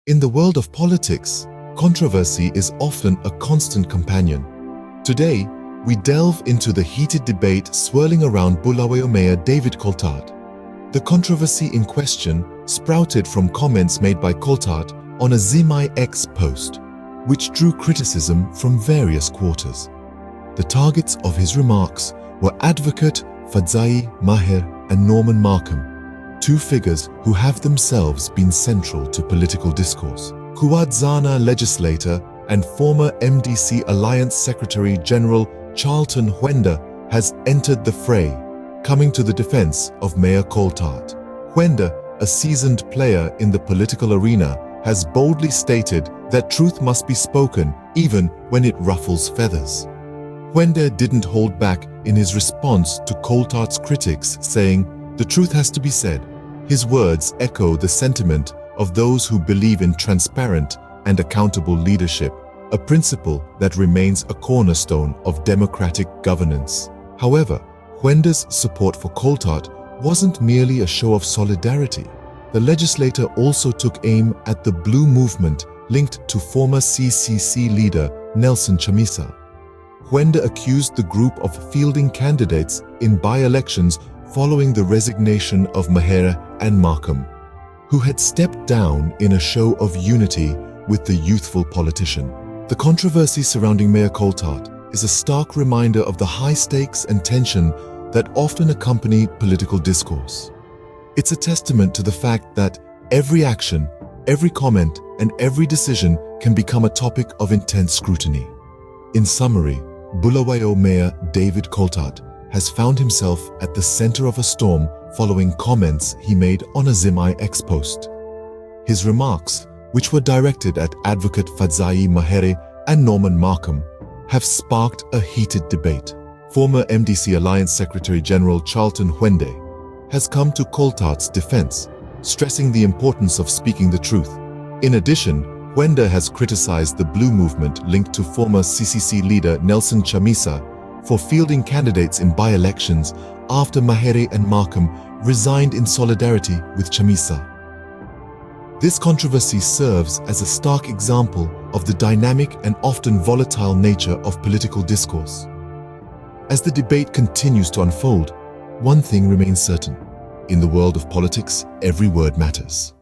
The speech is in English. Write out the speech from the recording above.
In the world of politics, controversy is often a constant companion. Today, we delve into the heated debate swirling around Bulawayo Mayor David Coltart. The controversy in question sprouted from comments made by Coltart on a ZVAITWA post, which drew criticism from various quarters. The targets of his remarks were Advocate Fadzai Maher and Norman Markham, two figures who have themselves been central to political discourse. KUTYA legislator and former MDC Alliance Secretary General Charlton Hwenda has entered the fray, coming to the defense of Mayor Coltart. Hwenda, a seasoned player in the political arena, has boldly stated that truth must be spoken even when it ruffles feathers. Hwenda didn't hold back in his response to Coltart's critics, saying, "The truth has to be said." His words echo the sentiment of those who believe in transparent and accountable leadership, a principle that remains a cornerstone of democratic governance. However, Hwenda's support for Coltart wasn't merely a show of solidarity. The legislator also took aim at the Blue Movement linked to former CCC leader Nelson Chamisa. Hwenda accused the group of fielding candidates in by-elections following the resignation of Maher and Markham, who had stepped down in a show of unity with the youthful politician. The controversy surrounding Mayor Coltart is a stark reminder of the high stakes and tension that often accompany political discourse. It's a testament to the fact that every action, every comment, and every decision can become a topic of intense scrutiny. In summary, Bulawayo Mayor David Coltart has found himself at the center of a storm following comments he made on a ZVAITWA post. His remarks, which were directed at Advocate Fadzai Maher and Norman Markham, have sparked a heated debate. Former MDC Alliance Secretary General Charlton Hwenda has come to Coltart's defense, stressing the importance of speaking the truth. In addition, Hwenda has criticized the Blue Movement linked to former CCC leader Nelson Chamisa for fielding candidates in by-elections after Maher and Markham resigned in solidarity with Chamisa. This controversy serves as a stark example of the dynamic and often volatile nature of political discourse. As the debate continues to unfold, one thing remains certain. In the world of politics, every word matters.